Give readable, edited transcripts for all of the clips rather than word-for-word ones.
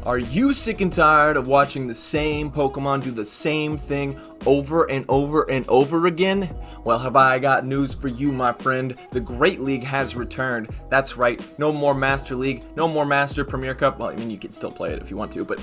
Are you sick and tired of watching the same Pokemon do the same thing over and over and over again? Well, have I got news for you, my friend. The Great League has returned. That's right, no more Master League, no more Master Premier Cup. Well, I mean, you can still play it if you want to, but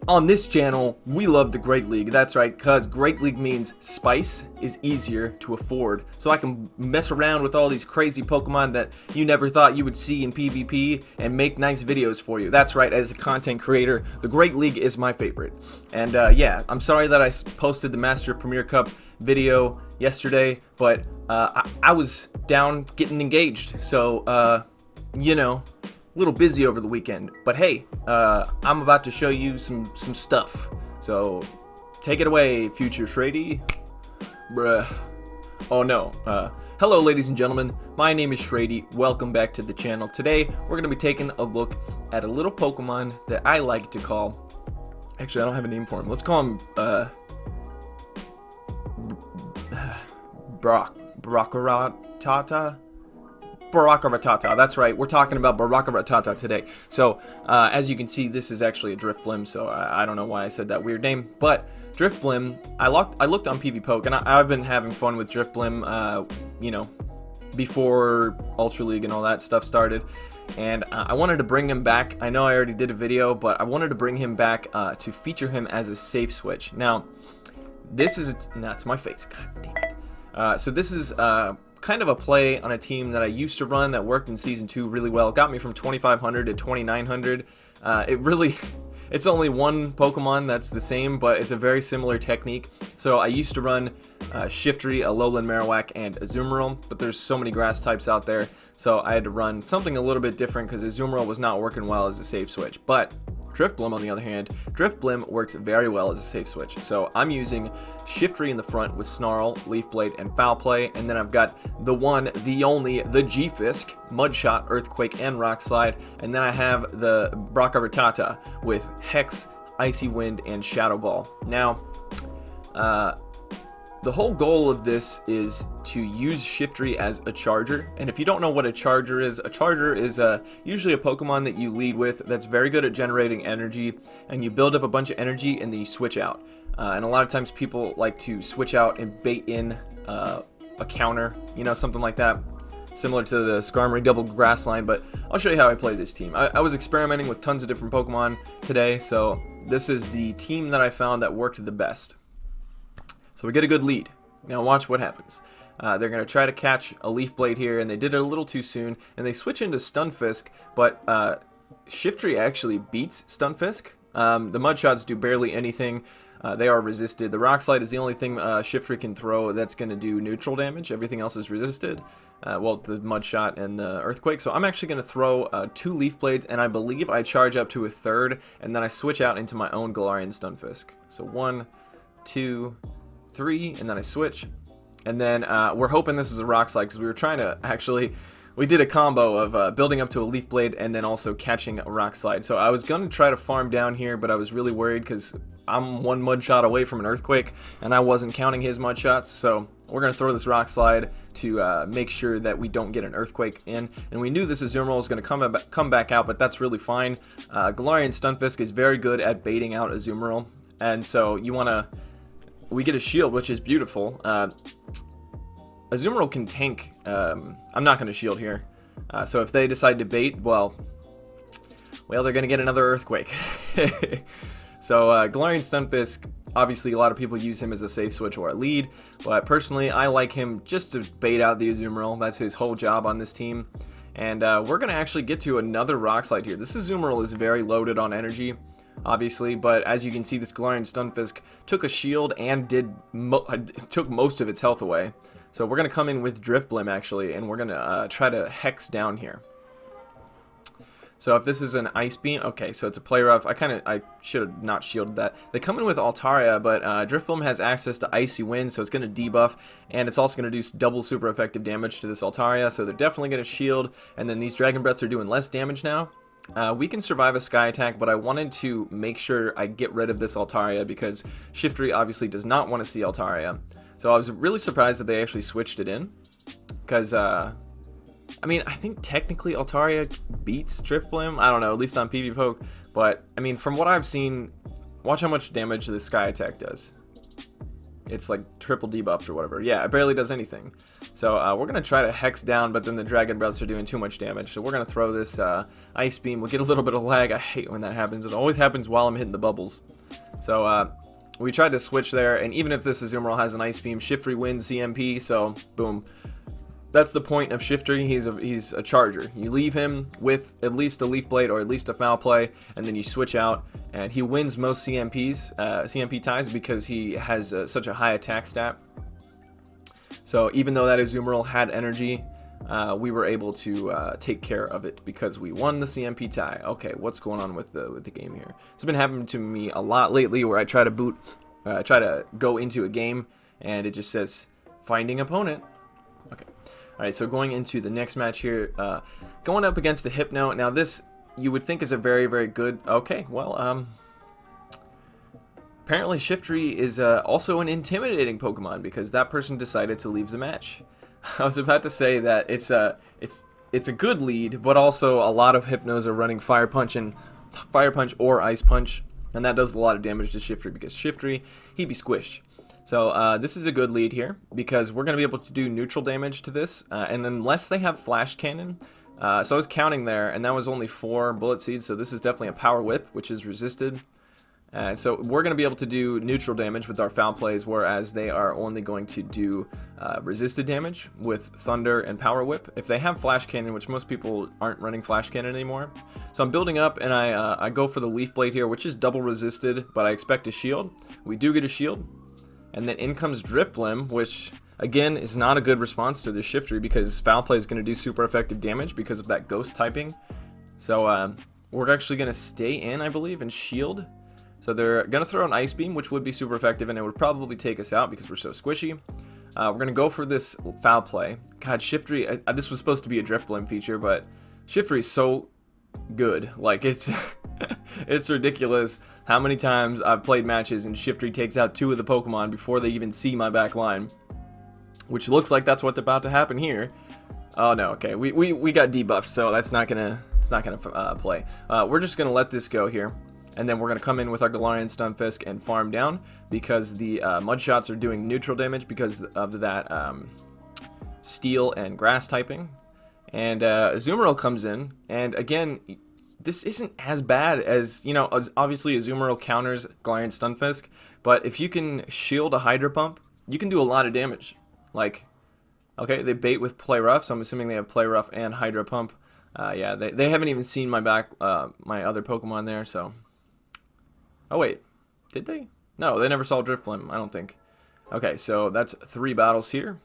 on this channel, we love the Great League. That's right, because Great League means spice is easier to afford. So I can mess around with all these crazy Pokemon that you never thought you would see in PvP and make nice videos for you. That's right, as a content creator, the Great League is my favorite. And yeah, I'm sorry that I posted the Master Premier Cup video yesterday, but I was down getting engaged. So, you know, a little busy over the weekend, but hey, I'm about to show you some stuff. So take it away, future shraydee. Bruh. Oh no. Hello, ladies and gentlemen. My name is shraydee. Welcome back to the channel. Today we're gonna be taking a look at a little Pokemon that I like to call. Actually, I don't have a name for him. Let's call him Barakaratata. Barakaratata, that's right, we're talking about Barakaratata today. So, as you can see, this is actually a Drifblim, so I don't know why I said that weird name, but Drifblim, I looked on PvPoke, and I've been having fun with Drifblim, you know, before Ultra League and all that stuff started, and I wanted to bring him back. I know I already did a video, but I wanted to bring him back to feature him as a safe switch. Now, this is, that's my face, god damn it. So this is, kind of a play on a team that I used to run that worked in Season 2 really well. It got me from 2,500 to 2,900. It's only one Pokemon that's the same, but it's a very similar technique. So I used to run Shiftry, Alolan Marowak, and Azumarill, but there's so many grass types out there, so I had to run something a little bit different because Azumarill was not working well as a safe switch. But Drifblim, on the other hand, Drifblim works very well as a safe switch. So I'm using Shiftry in the front with Snarl, Leaf Blade, and Foul Play, and then I've got the one, the only, the G-Fisk, Mudshot, Earthquake, and Rock Slide, and then I have the Barakaratata with Hex, Icy Wind, and Shadow Ball. Now, the whole goal of this is to use Shiftry as a charger, and if you don't know what a charger is usually a Pokemon that you lead with that's very good at generating energy, and you build up a bunch of energy and then you switch out. And a lot of times people like to switch out and bait in a counter, you know, something like that, similar to the Skarmory Double Grass line, but I'll show you how I play this team. I was experimenting with tons of different Pokemon today, so this is the team that I found that worked the best. So we get a good lead. Now watch what happens. They're going to try to catch a Leaf Blade here, and they did it a little too soon, and they switch into Stunfisk, but Shiftry actually beats Stunfisk. The Mudshots do barely anything. They are resisted. The Rock Slide is the only thing Shiftry can throw that's going to do neutral damage. Everything else is resisted. Well, the Mudshot and the Earthquake. So I'm actually going to throw 2 Leaf Blades, and I believe I charge up to a third, and then I switch out into my own Galarian Stunfisk. So 1, 2, 3, and then I switch, and then we're hoping this is a Rock Slide because we were trying to we did a combo of building up to a Leaf Blade and then also catching a Rock Slide. So I was going to try to farm down here, but I was really worried because I'm 1 Mudshot away from an Earthquake, and I wasn't counting his Mudshots. So we're going to throw this Rock Slide to make sure that we don't get an Earthquake in. And we knew this Azumarill was going to come back out, but that's really fine. Galarian Stunfisk is very good at baiting out Azumarill, and so you want to. We get a shield, which is beautiful. Azumarill can tank. I'm not going to shield here. So if they decide to bait, well, they're going to get another Earthquake. So Galarian Stunfisk, obviously a lot of people use him as a safe switch or a lead, but personally I like him just to bait out the Azumarill. That's his whole job on this team. And we're going to actually get to another Rock Slide here. This Azumarill is very loaded on energy, obviously, but as you can see, this Galarian Stunfisk took a shield and took most of its health away. So we're going to come in with Drifblim, actually, and we're going to try to Hex down here. So if this is an Ice Beam, okay, so it's a Play Rough. I should have not shielded that. They come in with Altaria, but Drifblim has access to Icy Wind, so it's going to debuff, and it's also going to do double super effective damage to this Altaria, so they're definitely going to shield, and then these Dragon Breaths are doing less damage now. We can survive a Sky Attack, but I wanted to make sure I get rid of this Altaria because Shiftry obviously does not want to see Altaria. So I was really surprised that they actually switched it in because I mean, I think technically Altaria beats Drifblim. I don't know, at least on PvPoke. But, I mean, from what I've seen, watch how much damage this Sky Attack does. It's like triple debuffed or whatever. Yeah, it barely does anything. So we're going to try to Hex down, but then the Dragon Breaths are doing too much damage. So we're going to throw this Ice Beam. We'll get a little bit of lag. I hate when that happens. It always happens while I'm hitting the bubbles. So we tried to switch there, and even if this Azumarill has an Ice Beam, Shiftry wins CMP, so boom. That's the point of Shiftry. He's a charger. You leave him with at least a Leaf Blade or at least a Foul Play, and then you switch out, and he wins most CMP ties because he has such a high attack stat. So even though that Azumarill had energy, we were able to take care of it because we won the CMP tie. Okay, what's going on with the game here? It's been happening to me a lot lately where I try to go into a game and it just says finding opponent. Okay. Alright, so going into the next match here, going up against a Hypno. Now this, you would think is a very, very good... Okay, well, apparently Shiftry is also an intimidating Pokemon because that person decided to leave the match. I was about to say that it's a good lead, but also a lot of Hypnos are running Fire Punch or Ice Punch, and that does a lot of damage to Shiftry because Shiftry, he'd be squished. So this is a good lead here because we're going to be able to do neutral damage to this, and unless they have Flash Cannon, so I was counting there, and that was only 4 Bullet Seeds, so this is definitely a Power Whip, which is resisted. So we're going to be able to do neutral damage with our Foul Plays, whereas they are only going to do resisted damage with Thunder and Power Whip. If they have Flash Cannon, which most people aren't running Flash Cannon anymore. So I'm building up, and I go for the Leaf Blade here, which is double resisted, but I expect a shield. We do get a shield. And then in comes Drifblim, which, again, is not a good response to the Shiftry because Foul Play is going to do super effective damage because of that Ghost typing. So we're actually going to stay in, I believe, and shield. So they're going to throw an Ice Beam, which would be super effective, and it would probably take us out because we're so squishy. We're going to go for this Foul Play. God, Shiftry, this was supposed to be a Drifblim feature, but Shiftry is so good. Like, it's it's ridiculous how many times I've played matches and Shiftry takes out 2 of the Pokemon before they even see my back line, which looks like that's what's about to happen here. Oh no, okay, we got debuffed, so that's not gonna play. We're just gonna let this go here, and then we're gonna come in with our Galarian Stunfisk and farm down because the Mud Shots are doing neutral damage because of that Steel and Grass typing. And Azumarill comes in, and again, this isn't as bad as, you know, obviously Azumarill counters Galarian Stunfisk, but if you can shield a Hydro Pump, you can do a lot of damage. Like, okay, they bait with Play Rough, so I'm assuming they have Play Rough and Hydro Pump. Yeah, they haven't even seen my my other Pokemon there, so... Oh wait, did they? No, they never saw Drifblim, I don't think. Okay, so that's 3 battles here.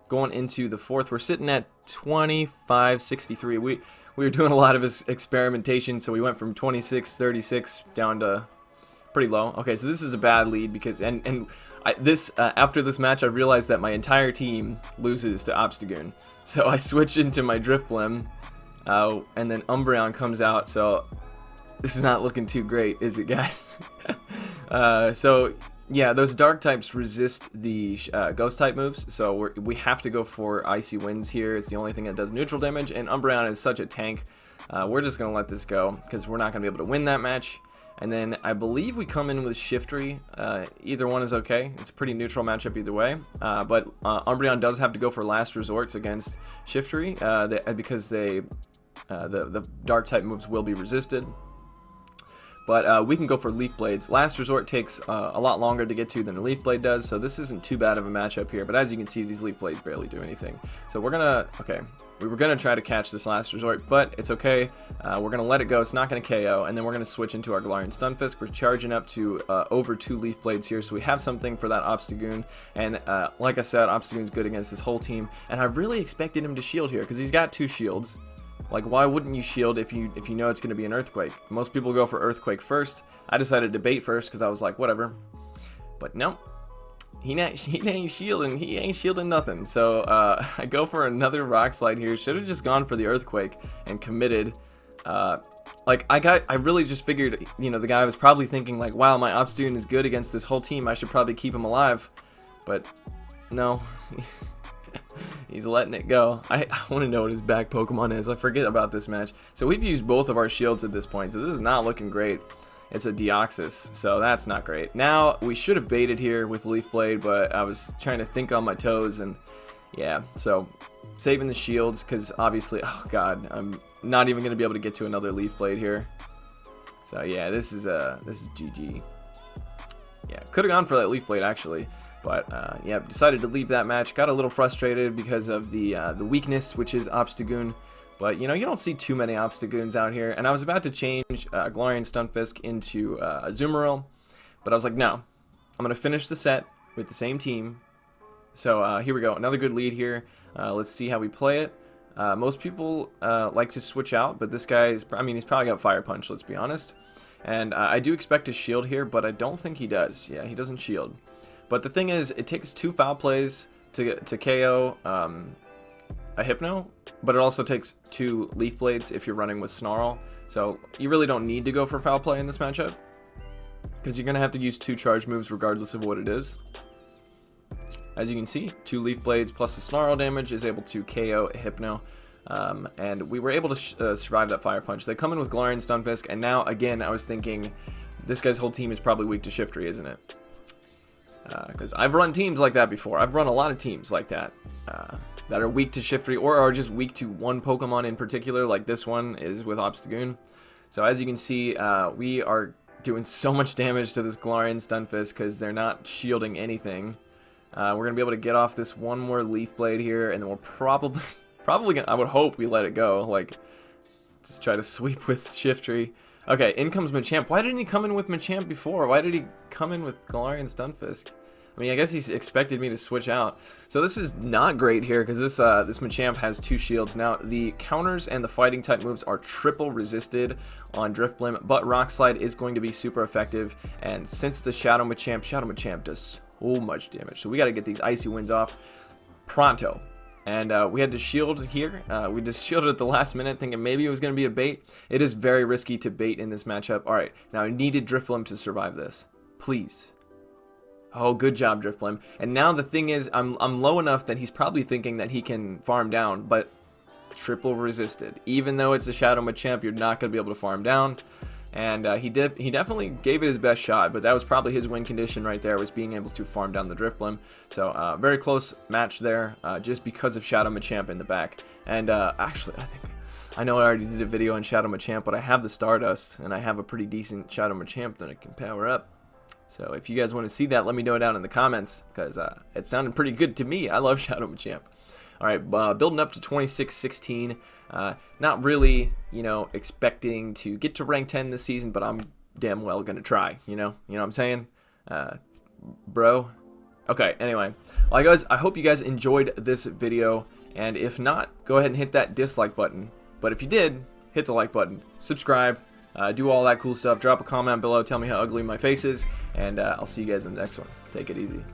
Going into the 4th, we're sitting at 25-63. We were doing a lot of experimentation, so we went from 26-36 down to pretty low. Okay, so this is a bad lead because after this match, I realized that my entire team loses to Obstagoon. So I switch into my Drifblim, and then Umbreon comes out. So this is not looking too great, is it, guys? So yeah, those dark types resist the ghost type moves, so we have to go for Icy Winds here. It's the only thing that does neutral damage, and Umbreon is such a tank. We're just going to let this go because we're not going to be able to win that match. And then I believe we come in with Shiftry. Either one is okay. It's a pretty neutral matchup either way. But Umbreon does have to go for last resorts against Shiftry because the dark type moves will be resisted. But we can go for Leaf Blades. Last Resort takes a lot longer to get to than a Leaf Blade does, so this isn't too bad of a matchup here. But as you can see, these Leaf Blades barely do anything. So we're going to... Okay, we were going to try to catch this Last Resort, but it's okay. We're going to let it go. It's not going to KO, and then we're going to switch into our Galarian Stunfisk. We're charging up to over 2 Leaf Blades here, so we have something for that Obstagoon. And like I said, Obstagoon's good against this whole team, and I really expected him to shield here, because he's got 2 shields. Like, why wouldn't you shield if you know it's going to be an Earthquake? Most people go for Earthquake first. I decided to bait first because I was like, whatever. But no, he ain't shielding. He ain't shielding nothing. So I go for another Rock Slide here. Should have just gone for the Earthquake and committed. Like, I really just figured, you know, the guy was probably thinking like, wow, my Obstagoon is good against this whole team. I should probably keep him alive. But no. He's letting it go. I want to know what his back Pokemon is. I forget about this match. So we've used both of our shields at this point, so this is not looking great. It's a Deoxys, so that's not great. Now, we should have baited here with Leaf Blade, but I was trying to think on my toes, and yeah, so saving the shields, because obviously, oh god, I'm not even going to be able to get to another Leaf Blade here. So yeah, this is GG. Yeah, could have gone for that Leaf Blade actually. But yeah, decided to leave that match. Got a little frustrated because of the weakness, which is Obstagoon. But you know, you don't see too many Obstagoons out here. And I was about to change Galarian Stunfisk into Azumarill, but I was like, no, I'm gonna finish the set with the same team. So here we go, another good lead here. Let's see how we play it. Most people like to switch out, but this guy is, I mean, he's probably got Fire Punch. Let's be honest. And I do expect to shield here, but I don't think he does. Yeah, he doesn't shield. But the thing is, it takes 2 foul plays to KO a Hypno, but it also takes 2 Leaf Blades if you're running with Snarl. So you really don't need to go for foul play in this matchup, because you're going to have to use 2 charge moves regardless of what it is. As you can see, 2 Leaf Blades plus the Snarl damage is able to KO a Hypno. And we were able to survive that Fire Punch. They come in with Galarian Stunfisk, and now, again, I was thinking, this guy's whole team is probably weak to Shiftry, isn't it? Because I've run teams like that before. I've run a lot of teams like that that are weak to Shiftry or are just weak to one Pokemon in particular, like this one is with Obstagoon. So as you can see, we are doing so much damage to this Galarian Stunfisk because they're not shielding anything. We're going to be able to get off this one more Leaf Blade here, and then we'll probably gonna, I would hope we let it go, like, just try to sweep with Shiftry. Okay, in comes Machamp. Why didn't he come in with Machamp before? Why did he come in with Galarian Stunfisk? I mean, I guess he's expected me to switch out. So this is not great here, because this Machamp has 2 shields. Now, the counters and the fighting type moves are triple resisted on Drifblim, but Rock Slide is going to be super effective. And since the Shadow Machamp does so much damage. So we got to get these Icy Winds off pronto. And we had to shield here. We just shielded at the last minute, thinking maybe it was going to be a bait. It is very risky to bait in this matchup. All right, now I needed Drifblim to survive this. Please. Oh, good job, Drifblim. And now the thing is, I'm low enough that he's probably thinking that he can farm down, but triple resisted. Even though it's a Shadow Machamp, you're not going to be able to farm down. And he definitely gave it his best shot, but that was probably his win condition right there, was being able to farm down the Drifblim. So very close match there, just because of Shadow Machamp in the back. And actually, I know I already did a video on Shadow Machamp, but I have the Stardust, and I have a pretty decent Shadow Machamp that I can power up. So if you guys want to see that, let me know down in the comments, because it sounded pretty good to me. I love Shadow Machamp. Alright, building up to 26-16. Not really, you know, expecting to get to rank 10 this season, but I'm damn well going to try, you know what I'm saying? Bro. Okay, anyway. Well, guys, I hope you guys enjoyed this video, and if not, go ahead and hit that dislike button. But if you did, hit the like button, subscribe, do all that cool stuff, drop a comment below, tell me how ugly my face is, and I'll see you guys in the next one. Take it easy.